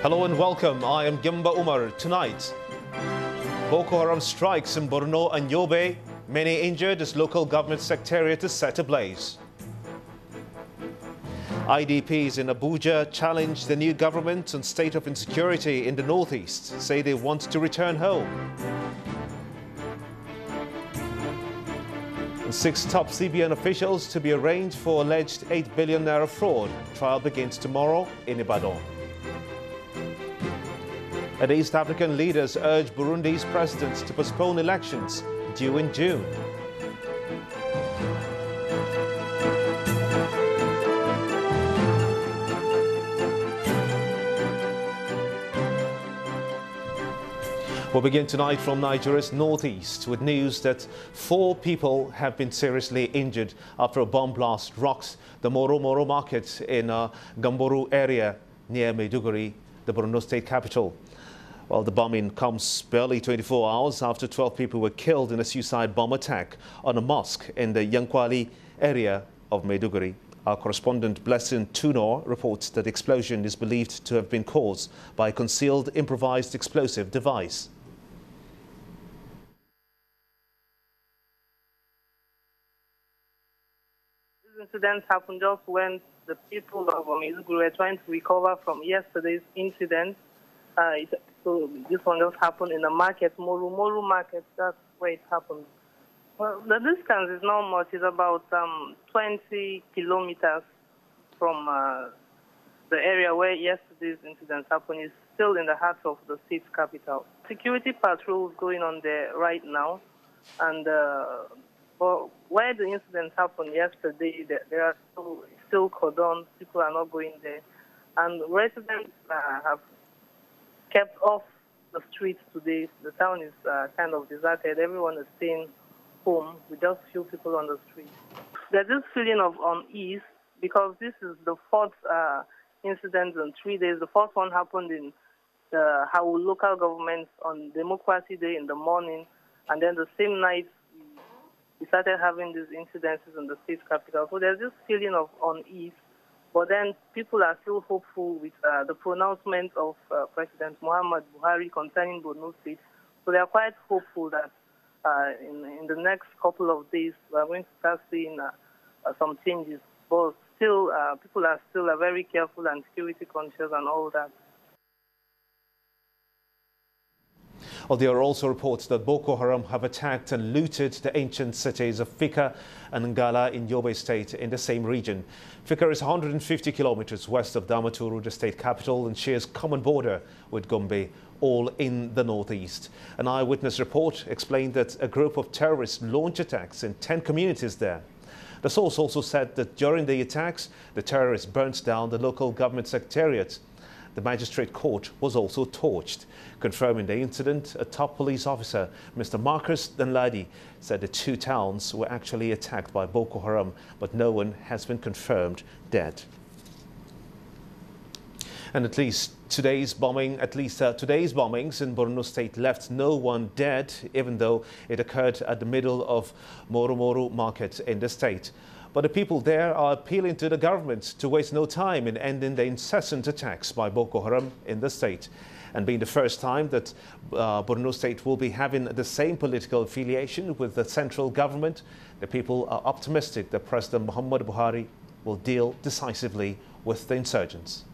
Hello and welcome. I am Gimba Umar. Tonight, Boko Haram strikes in Borno and Yobe. Many injured as local government secretariat is set ablaze. IDPs in Abuja challenge the new government on state of insecurity in the northeast, say they want to return home. And 6 top CBN officials to be arraigned for alleged 8 billion naira fraud. Trial begins tomorrow in Ibadan. And East African leaders urge Burundi's president to postpone elections due in June. We'll begin tonight from Nigeria's northeast with news that 4 people have been seriously injured after a bomb blast rocked the Moro market in Gamboru area near Maiduguri, the Borno state capital. Well, the bombing comes barely 24 hours after 12 people were killed in a suicide bomb attack on a mosque in the Yankwali area of Maiduguri. Our correspondent Blessing Tunor reports that the explosion is believed to have been caused by a concealed improvised explosive device. These incidents happened just when the people of Maiduguri were trying to recover from yesterday's incident. So this one just happened in the market, Moru market, that's where it happened. Well, the distance is not much, it's about 20 kilometers from the area where yesterday's incident happened. It's still in the heart of the state capital. Security patrols going on there right now, and where the incident happened yesterday, there are still cordons, people are not going there, and residents have kept off the streets today. The town is kind of deserted. Everyone is staying home with just few people on the street. There's this feeling of unease because this is the 4th incident in 3 days. The first one happened in the Hau local government on Democracy Day in the morning, and then the same night we started having these incidences in the state capital. So there's this feeling of unease. But then people are still hopeful with the pronouncement of President Muhammad Buhari concerning Borno State. So they are quite hopeful that in the next couple of days we are going to start seeing some changes. But still, people are still very careful and security conscious and all that. Well, there are also reports that Boko Haram have attacked and looted the ancient cities of Fika and Ngala in Yobe State in the same region. Fika is 150 kilometers west of Damaturu, the state capital, and shares common border with Gombe, all in the northeast. An eyewitness report explained that a group of terrorists launched attacks in 10 communities there. The source also said that during the attacks, the terrorists burnt down the local government secretariat. The magistrate court was also torched. Confirming the incident, a top police officer, Mr. Marcus Danladi, said the 2 towns were actually attacked by Boko Haram, but no one has been confirmed dead. And at least today's bombings in Borno State left no one dead, even though it occurred at the middle of Moro market in the state. But the people there are appealing to the government to waste no time in ending the incessant attacks by Boko Haram in the state. And being the first time that Borno State will be having the same political affiliation with the central government, the people are optimistic that President Muhammad Buhari will deal decisively with the insurgents.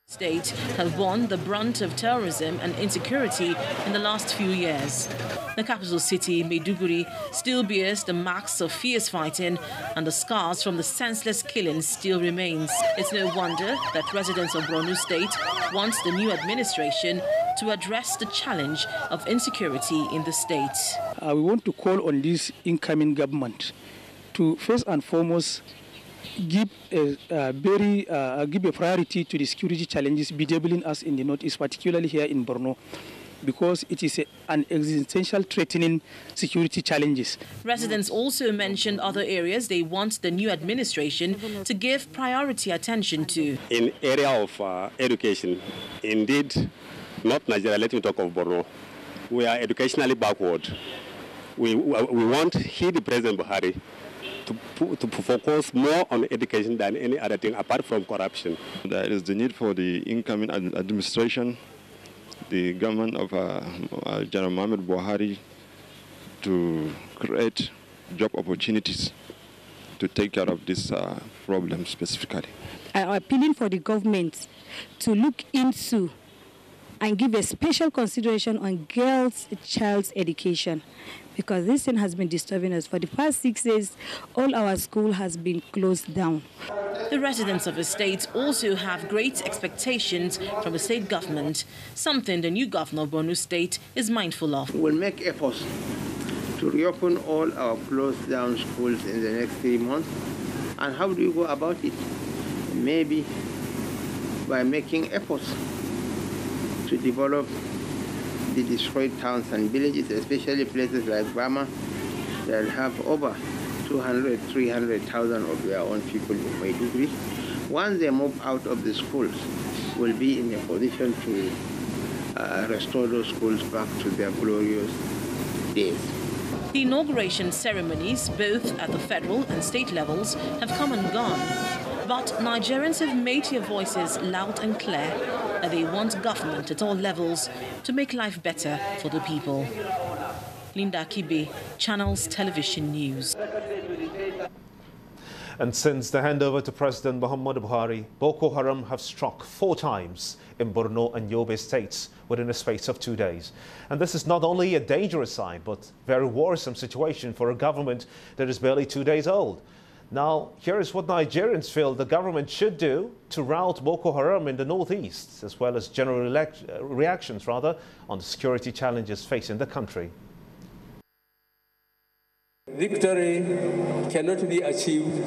State have borne the brunt of terrorism and insecurity in the last few years. The capital city, Maiduguri, still bears the marks of fierce fighting, and the scars from the senseless killings still remains. It's no wonder that residents of Borno State want the new administration to address the challenge of insecurity in the state. We want to call on this incoming government to first and foremost give a priority to the security challenges bedeviling us in the northeast, particularly here in Borno, because it is an existential threatening security challenges. Residents also mentioned other areas they want the new administration to give priority attention to. In area of education, indeed, not Nigeria, let me talk of Borno. We are educationally backward. We want the President Buhari to focus more on education than any other thing apart from corruption. There is the need for the incoming administration, the government of General Mohamed Buhari, to create job opportunities to take care of this problem specifically. I'm appealing for the government to look into and give a special consideration on girls' child's education, because this thing has been disturbing us. For the past 6 days, all our school has been closed down. The residents of the state also have great expectations from the state government, something the new governor of Borno State is mindful of. We'll make efforts to reopen all our closed down schools in the next 3 months. And how do you go about it? Maybe by making efforts to develop the destroyed towns and villages, especially places like Bama, that have over 200,000, 300,000 of their own people in Maiduguri. Once they move out of the schools, we'll be in a position to restore those schools back to their glorious days. The inauguration ceremonies, both at the federal and state levels, have come and gone. But Nigerians have made their voices loud and clear that they want government at all levels to make life better for the people. Linda Kibe, Channels Television News. And since the handover to President Muhammadu Buhari, Boko Haram have struck 4 times in Borno and Yobe states within a space of 2 days. And this is not only a dangerous sign, but very worrisome situation for a government that is barely 2 days old. Now, here is what Nigerians feel the government should do to rout Boko Haram in the northeast, as well as general reactions on the security challenges facing the country. Victory cannot be achieved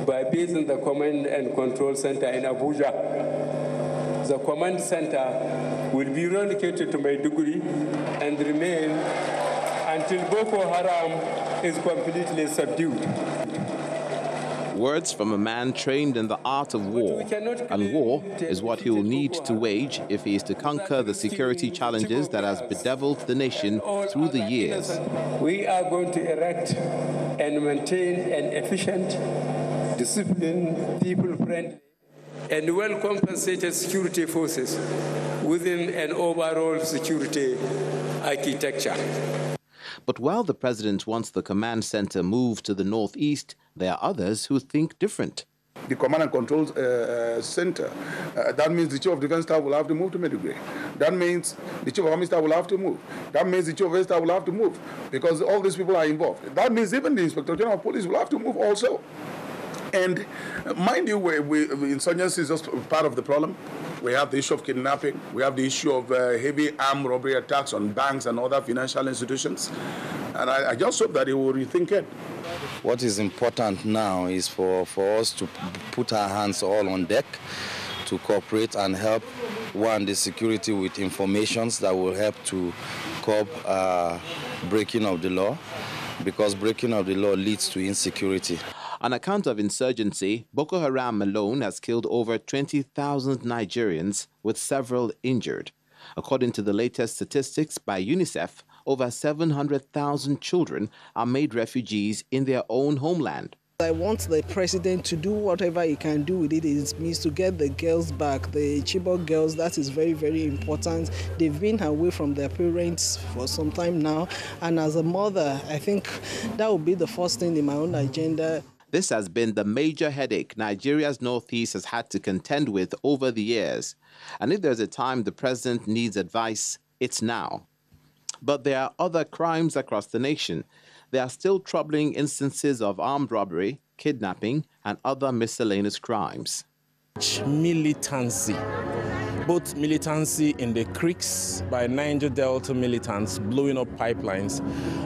by basing the command and control center in Abuja. The command center will be relocated to Maiduguri and remain until Boko Haram is completely subdued. Words from a man trained in the art of war. And war is what he will need to wage if he is to conquer the security challenges that has bedeviled the nation through the years. We are going to erect and maintain an efficient, disciplined, people-friendly, and well-compensated security forces within an overall security architecture. But while the president wants the command center moved to the northeast, there are others who think different. The command and control center, that means the chief of defense staff will have to move to Maiduguri. That means the chief of army staff will have to move. That means the chief of air staff will have to move because all these people are involved. That means even the inspector general of police will have to move also. And mind you, insurgency is just part of the problem. We have the issue of kidnapping. We have the issue of heavy armed robbery attacks on banks and other financial institutions. And I just hope that he will rethink it. What is important now is for us to put our hands all on deck to cooperate and help, the security with informations that will help to curb breaking of the law, because breaking of the law leads to insecurity. On account of insurgency, Boko Haram alone has killed over 20,000 Nigerians, with several injured. According to the latest statistics by UNICEF, over 700,000 children are made refugees in their own homeland. I want the president to do whatever he can do with it. It means to get the girls back, the Chibok girls. That is very, very important. They've been away from their parents for some time now. And as a mother, I think that would be the first thing in my own agenda. This has been the major headache Nigeria's northeast has had to contend with over the years. And if there's a time the president needs advice, it's now. But there are other crimes across the nation. There are still troubling instances of armed robbery, kidnapping, and other miscellaneous crimes. Militancy. Both militancy in the creeks by Niger Delta militants blowing up pipelines,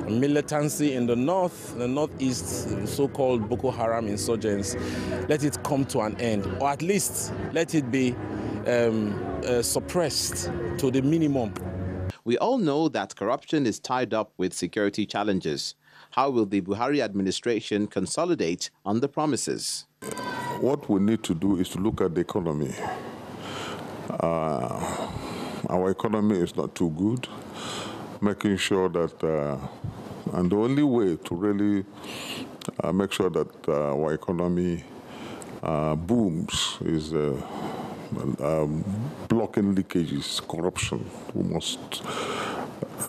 militancy in the northeast, so-called Boko Haram insurgents. Let it come to an end, or at least let it be suppressed to the minimum. We all know that corruption is tied up with security challenges. How will the Buhari administration consolidate on the promises? What we need to do is to look at the economy. Our economy is not too good, making sure that, and the only way to really make sure that our economy booms is blocking leakages, corruption. We must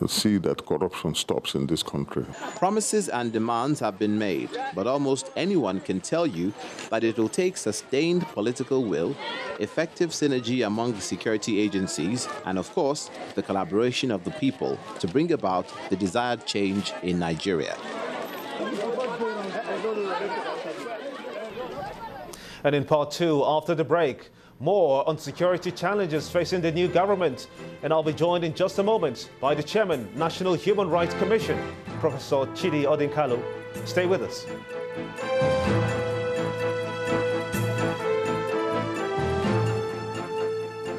see that corruption stops in this country. Promises and demands have been made, but almost anyone can tell you that it will take sustained political will, effective synergy among the security agencies, and of course, the collaboration of the people to bring about the desired change in Nigeria. And in part two, after the break, more on security challenges facing the new government. And I'll be joined in just a moment by the Chairman, National Human Rights Commission, Professor Chidi Odinkalu. Stay with us.